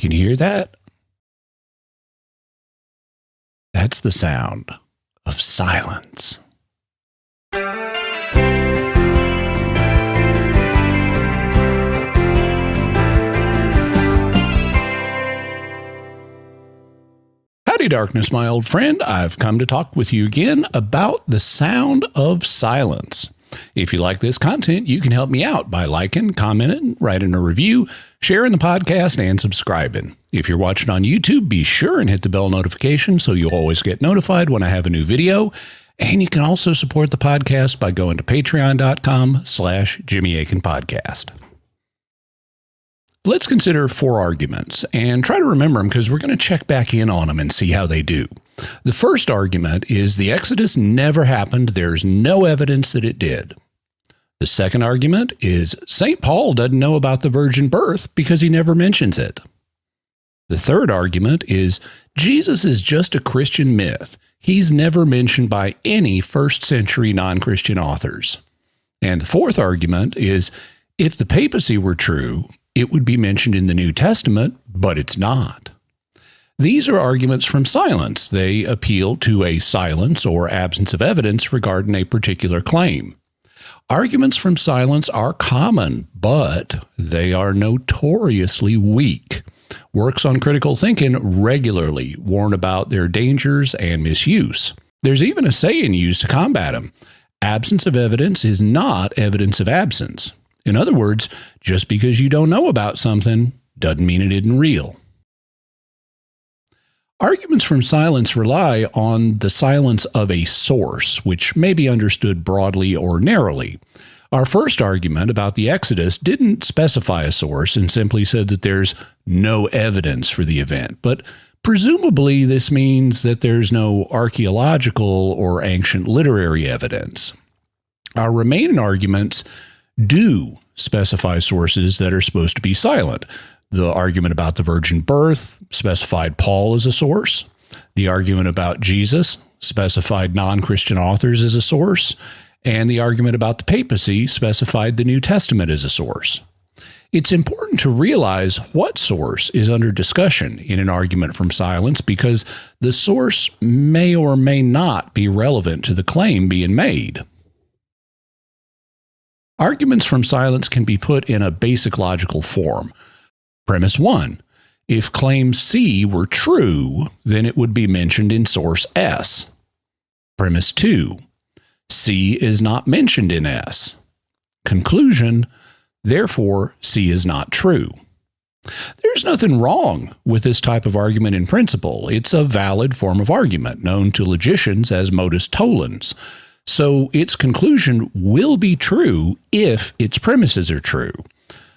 Can you hear that? That's the sound of silence. Howdy, darkness, my old friend. I've come to talk with you again about the sound of silence. If you like this content, you can help me out by liking, commenting, writing a review, sharing the podcast, and subscribing. If you're watching on YouTube, be sure and hit the bell notification so you'll always get notified when I have a new video. And you can also support the podcast by going to patreon.com/Jimmy Akin Podcast. Let's consider 4 arguments and try to remember them because we're going to check back in on them and see how they do. The first argument is the Exodus never happened. There's no evidence that it did. The second argument is St. Paul doesn't know about the virgin birth because he never mentions it. The third argument is Jesus is just a Christian myth. He's never mentioned by any first century non-Christian authors. And the fourth argument is if the papacy were true, it would be mentioned in the New Testament, but it's not. These are arguments from silence. They appeal to a silence or absence of evidence regarding a particular claim. Arguments from silence are common, but they are notoriously weak. Works on critical thinking regularly warn about their dangers and misuse. There's even a saying used to combat them. Absence of evidence is not evidence of absence. In other words, just because you don't know about something doesn't mean it isn't real. Arguments from silence rely on the silence of a source, which may be understood broadly or narrowly. Our first argument about the Exodus didn't specify a source and simply said that there's no evidence for the event, but presumably this means that there's no archaeological or ancient literary evidence. Our remaining arguments do specify sources that are supposed to be silent. The argument about the virgin birth specified Paul as a source. The argument about Jesus specified non-Christian authors as a source. And the argument about the papacy specified the New Testament as a source. It's important to realize what source is under discussion in an argument from silence because the source may or may not be relevant to the claim being made. Arguments from silence can be put in a basic logical form. Premise 1. If claim C were true, then it would be mentioned in source S. Premise 2. C is not mentioned in S. Conclusion, therefore, C is not true. There's nothing wrong with this type of argument in principle. It's a valid form of argument, known to logicians as modus tollens. So its conclusion will be true if its premises are true.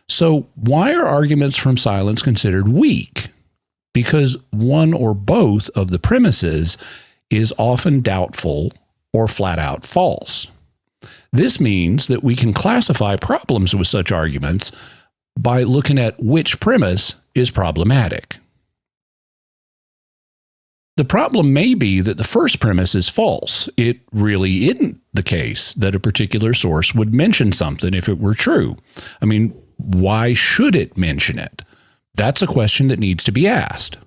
So why are arguments from silence considered weak? Because one or both of the premises is often doubtful or flat out false. This means that we can classify problems with such arguments by looking at which premise is problematic. The problem may be that the first premise is false. It really isn't the case that a particular source would mention something if it were true. I mean, why should it mention it? That's a question that needs to be asked.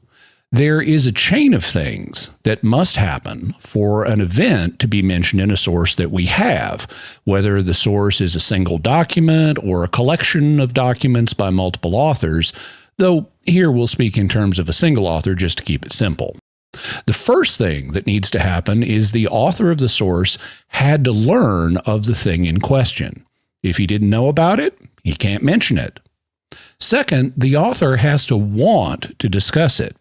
There is a chain of things that must happen for an event to be mentioned in a source that we have, whether the source is a single document or a collection of documents by multiple authors, though here we'll speak in terms of a single author just to keep it simple. The first thing that needs to happen is the author of the source had to learn of the thing in question. If he didn't know about it, he can't mention it. Second, the author has to want to discuss it.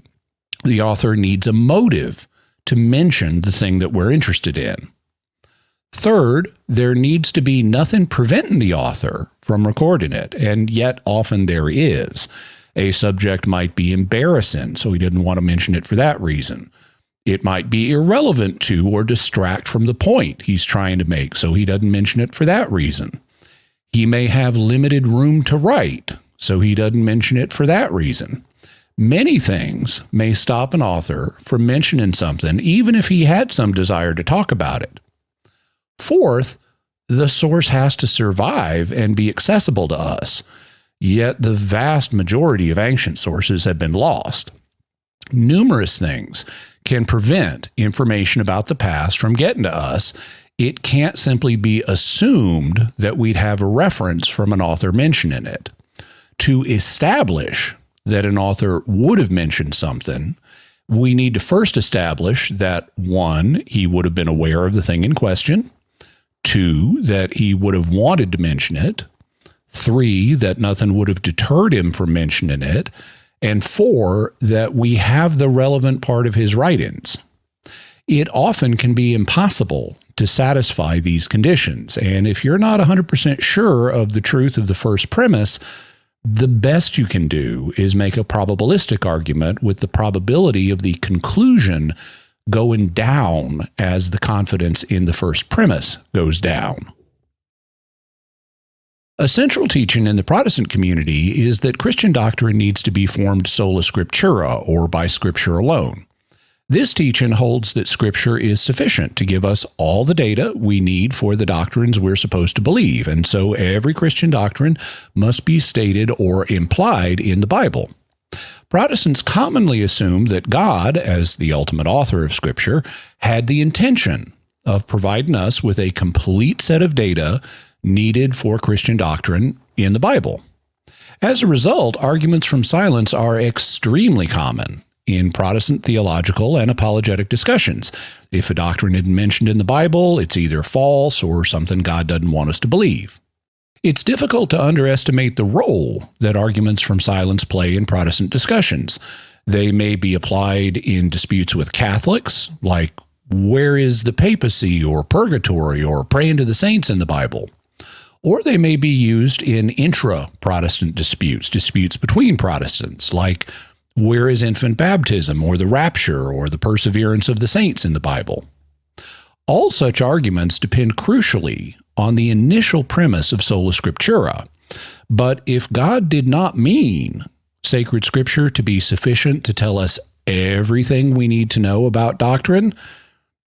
The author needs a motive to mention the thing that we're interested in. Third, there needs to be nothing preventing the author from recording it, and yet often there is. A subject might be embarrassing, so he didn't want to mention it for that reason. It might be irrelevant to or distract from the point he's trying to make, so he doesn't mention it for that reason. He may have limited room to write, so he doesn't mention it for that reason. Many things may stop an author from mentioning something, even if he had some desire to talk about it. Fourth, the source has to survive and be accessible to us. Yet the vast majority of ancient sources have been lost. Numerous things can prevent information about the past from getting to us. It can't simply be assumed that we'd have a reference from an author mentioning it. To establish that an author would have mentioned something, we need to first establish that, 1, he would have been aware of the thing in question, 2, that he would have wanted to mention it, 3, that nothing would have deterred him from mentioning it, and 4, that we have the relevant part of his writings. It often can be impossible to satisfy these conditions, and if you're not 100% sure of the truth of the first premise, the best you can do is make a probabilistic argument with the probability of the conclusion going down as the confidence in the first premise goes down. A central teaching in the Protestant community is that Christian doctrine needs to be formed sola scriptura, or by Scripture alone. This teaching holds that Scripture is sufficient to give us all the data we need for the doctrines we're supposed to believe, and so every Christian doctrine must be stated or implied in the Bible. Protestants commonly assume that God, as the ultimate author of Scripture, had the intention of providing us with a complete set of data needed for Christian doctrine in the Bible. As a result, arguments from silence are extremely common in Protestant theological and apologetic discussions. If a doctrine isn't mentioned in the Bible, it's either false or something God doesn't want us to believe. It's difficult to underestimate the role that arguments from silence play in Protestant discussions. They may be applied in disputes with Catholics, like where is the papacy or purgatory or praying to the saints in the Bible? Or they may be used in intra-Protestant disputes between Protestants, like where is infant baptism or the rapture or the perseverance of the saints in the Bible? All such arguments depend crucially on the initial premise of sola scriptura. But if God did not mean sacred Scripture to be sufficient to tell us everything we need to know about doctrine,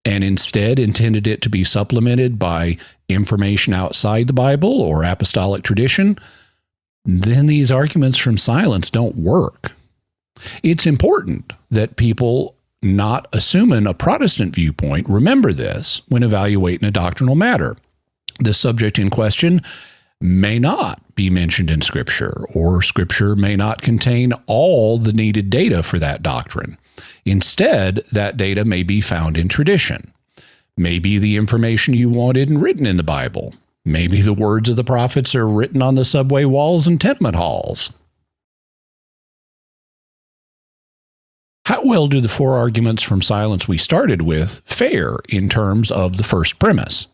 and instead intended it to be supplemented by information outside the Bible or apostolic tradition, then these arguments from silence don't work. It's important that people not assuming a Protestant viewpoint remember this when evaluating a doctrinal matter. The subject in question may not be mentioned in Scripture, or Scripture may not contain all the needed data for that doctrine. Instead, that data may be found in tradition. Maybe the information you want isn't written in the Bible. Maybe the words of the prophets are written on the subway walls and tenement halls. How well do the 4 arguments from silence we started with fare in terms of the first premise?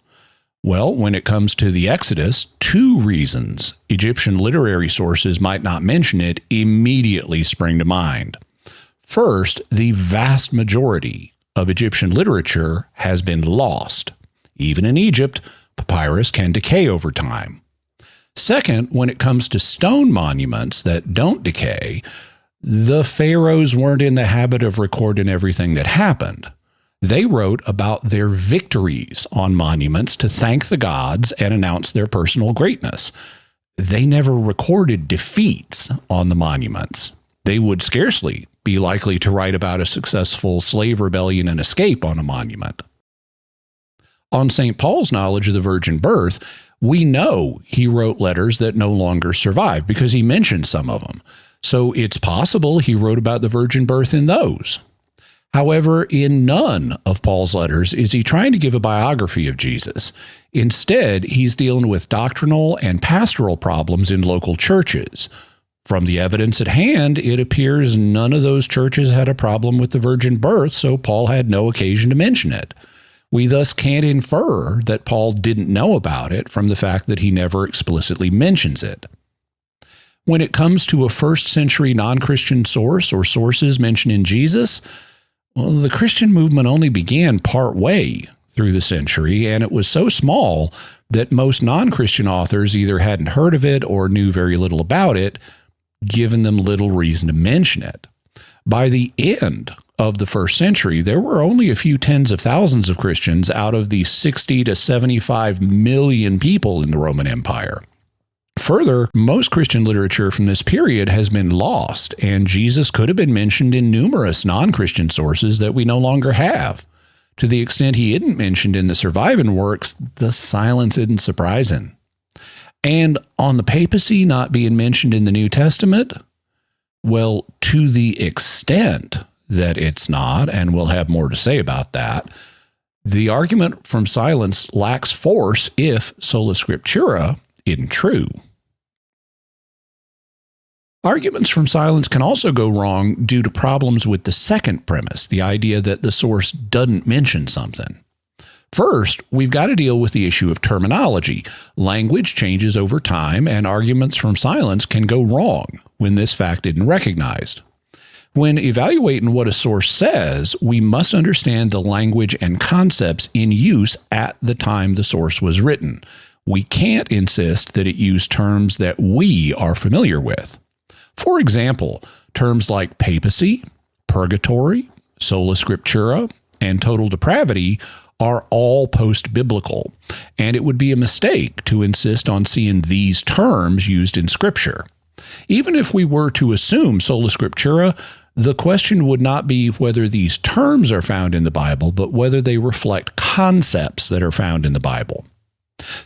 Well, when it comes to the Exodus, 2 reasons Egyptian literary sources might not mention it immediately spring to mind. First, the vast majority of Egyptian literature has been lost. Even in Egypt, papyrus can decay over time. Second, when it comes to stone monuments that don't decay, the pharaohs weren't in the habit of recording everything that happened. They wrote about their victories on monuments to thank the gods and announce their personal greatness. They never recorded defeats on the monuments. They would scarcely be likely to write about a successful slave rebellion and escape on a monument. On St. Paul's knowledge of the virgin birth, we know he wrote letters that no longer survive because he mentioned some of them. So it's possible he wrote about the virgin birth in those. However, in none of Paul's letters is he trying to give a biography of Jesus. Instead, he's dealing with doctrinal and pastoral problems in local churches. From the evidence at hand, it appears none of those churches had a problem with the virgin birth, so Paul had no occasion to mention it. We thus can't infer that Paul didn't know about it from the fact that he never explicitly mentions it. When it comes to a first-century non-Christian source or sources mentioning Jesus, well, the Christian movement only began part-way through the century, and it was so small that most non-Christian authors either hadn't heard of it or knew very little about it, giving them little reason to mention it. By the end of the first century, there were only a few tens of thousands of Christians out of the 60 to 75 million people in the Roman Empire. Further, most Christian literature from this period has been lost, and Jesus could have been mentioned in numerous non-Christian sources that we no longer have. To the extent he isn't mentioned in the surviving works, the silence isn't surprising. And on the papacy not being mentioned in the New Testament, well, to the extent that it's not, and we'll have more to say about that, the argument from silence lacks force if sola scriptura isn't true. Arguments from silence can also go wrong due to problems with the second premise, the idea that the source doesn't mention something. First, we've got to deal with the issue of terminology. Language changes over time, and arguments from silence can go wrong when this fact isn't recognized. When evaluating what a source says, we must understand the language and concepts in use at the time the source was written. We can't insist that it use terms that we are familiar with. For example, terms like papacy, purgatory, sola scriptura, and total depravity are all post-biblical, and it would be a mistake to insist on seeing these terms used in Scripture. Even if we were to assume sola scriptura, the question would not be whether these terms are found in the Bible, but whether they reflect concepts that are found in the Bible.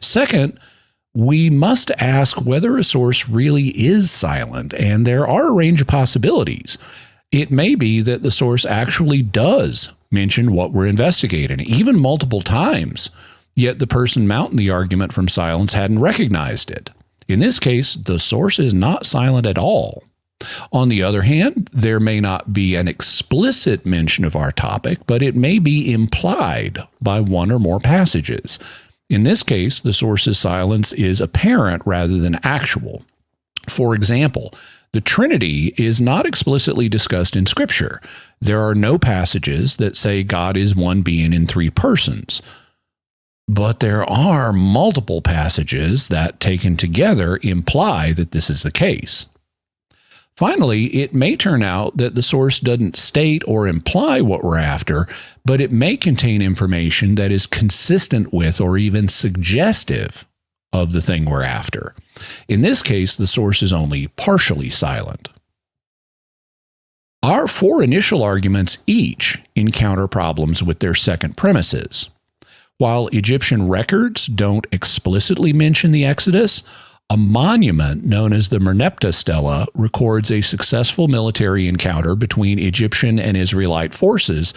Second, we must ask whether a source really is silent, and there are a range of possibilities. It may be that the source actually does mention what we're investigating, even multiple times, yet the person mounting the argument from silence hadn't recognized it. In this case, the source is not silent at all. On the other hand, there may not be an explicit mention of our topic, but it may be implied by one or more passages. In this case, the source's silence is apparent rather than actual. For example, the Trinity is not explicitly discussed in Scripture. There are no passages that say God is one being in three persons. But there are multiple passages that, taken together, imply that this is the case. Finally, it may turn out that the source doesn't state or imply what we're after, but it may contain information that is consistent with or even suggestive of the thing we're after. In this case, the source is only partially silent. Our four initial arguments each encounter problems with their second premises. While Egyptian records don't explicitly mention the Exodus, a monument known as the Merneptah Stela records a successful military encounter between Egyptian and Israelite forces,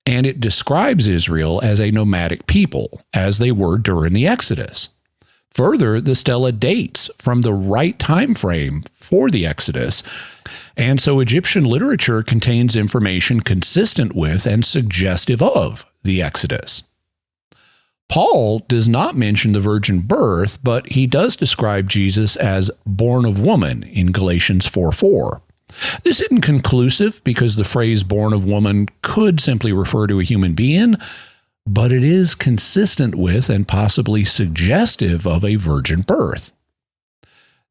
and it describes Israel as a nomadic people, as they were during the Exodus. Further, the stela dates from the right time frame for the Exodus, and so Egyptian literature contains information consistent with and suggestive of the Exodus. Paul does not mention the virgin birth, but he does describe Jesus as born of woman in Galatians 4:4. This isn't conclusive because the phrase born of woman could simply refer to a human being, but it is consistent with and possibly suggestive of a virgin birth.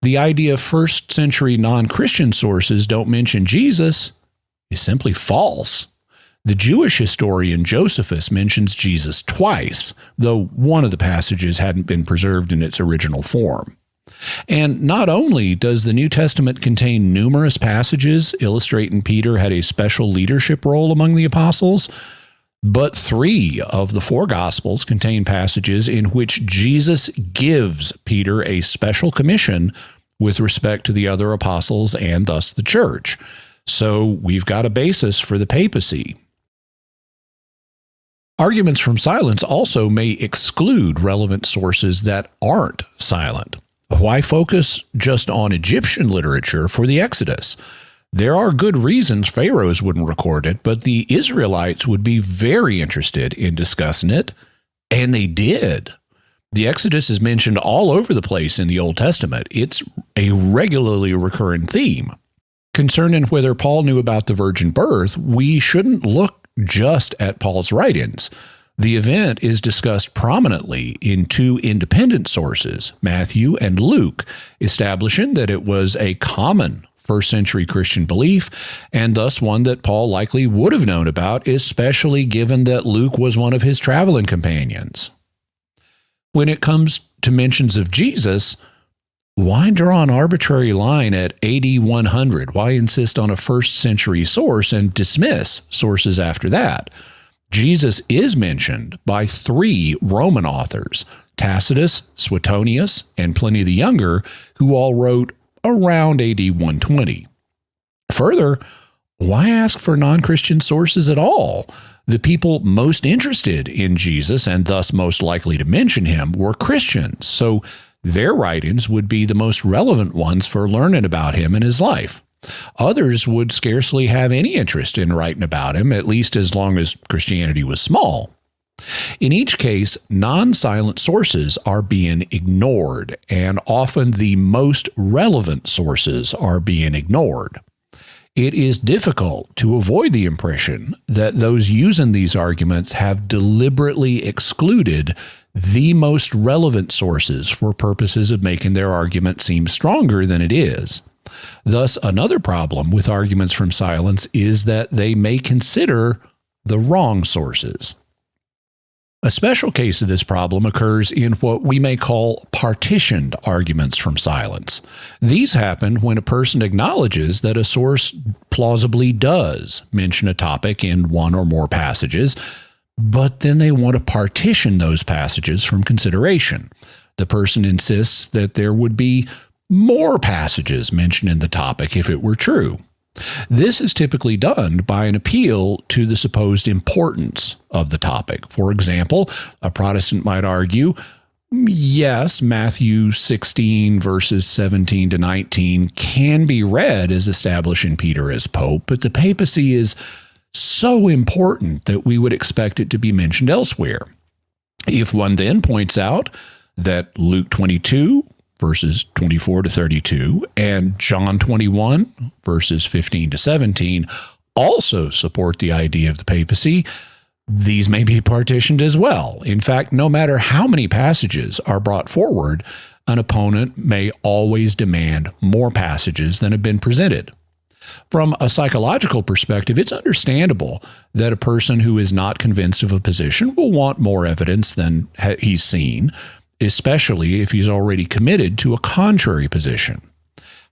The idea first century non-Christian sources don't mention Jesus is simply false. The Jewish historian Josephus mentions Jesus twice, though one of the passages hadn't been preserved in its original form. And not only does the New Testament contain numerous passages illustrating Peter had a special leadership role among the apostles, but 3 of the 4 Gospels contain passages in which Jesus gives Peter a special commission with respect to the other apostles and thus the church. So we've got a basis for the papacy. Arguments from silence also may exclude relevant sources that aren't silent. Why focus just on Egyptian literature for the Exodus? There are good reasons pharaohs wouldn't record it, but the Israelites would be very interested in discussing it, and they did. The Exodus is mentioned all over the place in the Old Testament. It's a regularly recurring theme. Concerning whether Paul knew about the virgin birth, we shouldn't look just at Paul's writings. The event is discussed prominently in 2 independent sources, Matthew and Luke, establishing that it was a common first-century Christian belief, and thus one that Paul likely would have known about, especially given that Luke was one of his traveling companions. When it comes to mentions of Jesus, Why draw an arbitrary line at AD 100? Why insist on a first century source and dismiss sources after that? Jesus is mentioned by 3 Roman authors, Tacitus, Suetonius, and Pliny the Younger, who all wrote around AD 120. Further, why ask for non-Christian sources at all? The people most interested in Jesus and thus most likely to mention him were Christians, so their writings would be the most relevant ones for learning about him and his life. Others would scarcely have any interest in writing about him, at least as long as Christianity was small. In each case, non-silent sources are being ignored, and often the most relevant sources are being ignored. It is difficult to avoid the impression that those using these arguments have deliberately excluded the most relevant sources for purposes of making their argument seem stronger than it is. Thus, another problem with arguments from silence is that they may consider the wrong sources. A special case of this problem occurs in what we may call partitioned arguments from silence. These happen when a person acknowledges that a source plausibly does mention a topic in one or more passages, but then they want to partition those passages from consideration. The person insists that there would be more passages mentioned in the topic if it were true. This is typically done by an appeal to the supposed importance of the topic. For example, a Protestant might argue, yes, Matthew 16 verses 17 to 19 can be read as establishing Peter as Pope, but the papacy is so important that we would expect it to be mentioned elsewhere. If one then points out that Luke 22 verses 24 to 32, and John 21, verses 15 to 17, also support the idea of the papacy, these may be partitioned as well. In fact, no matter how many passages are brought forward, an opponent may always demand more passages than have been presented. From a psychological perspective, it's understandable that a person who is not convinced of a position will want more evidence than he's seen, especially if he's already committed to a contrary position.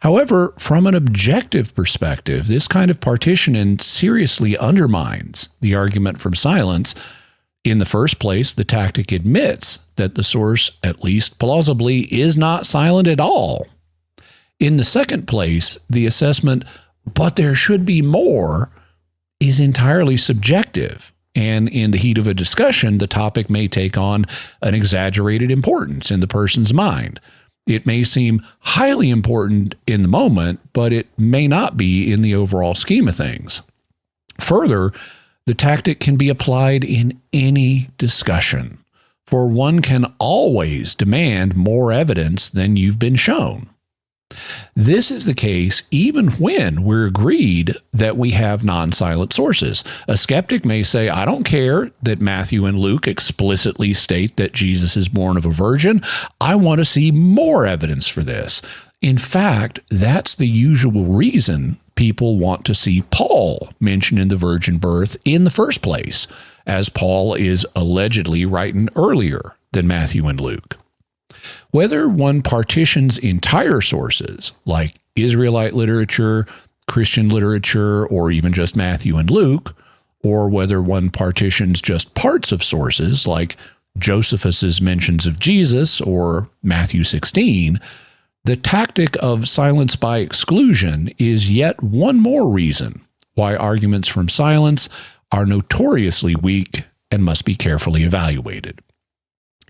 However, from an objective perspective, this kind of partitioning seriously undermines the argument from silence. In the first place, the tactic admits that the source, at least plausibly, is not silent at all. In the second place, the assessment, but there should be more, is entirely subjective. And in the heat of a discussion, the topic may take on an exaggerated importance in the person's mind. It may seem highly important in the moment, but it may not be in the overall scheme of things. Further, the tactic can be applied in any discussion, for one can always demand more evidence than you've been shown. This is the case even when we're agreed that we have non-silent sources. A skeptic may say, I don't care that Matthew and Luke explicitly state that Jesus is born of a virgin. I want to see more evidence for this. In fact, that's the usual reason people want to see Paul mentioned in the virgin birth in the first place, as Paul is allegedly writing earlier than Matthew and Luke. Whether one partitions entire sources, like Israelite literature, Christian literature, or even just Matthew and Luke, or whether one partitions just parts of sources, like Josephus's mentions of Jesus or Matthew 16, the tactic of silence by exclusion is yet one more reason why arguments from silence are notoriously weak and must be carefully evaluated.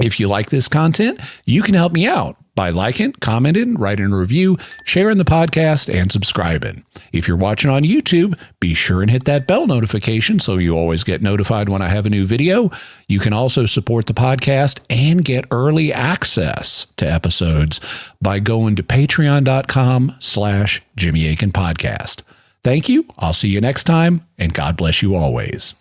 If you like this content, you can help me out by liking, commenting, writing a review, sharing the podcast, and subscribing. If you're watching on YouTube, be sure and hit that bell notification so you always get notified when I have a new video. You can also support the podcast and get early access to episodes by going to patreon.com/Jimmy Akin Podcast. Thank you. I'll see you next time, and God bless you always.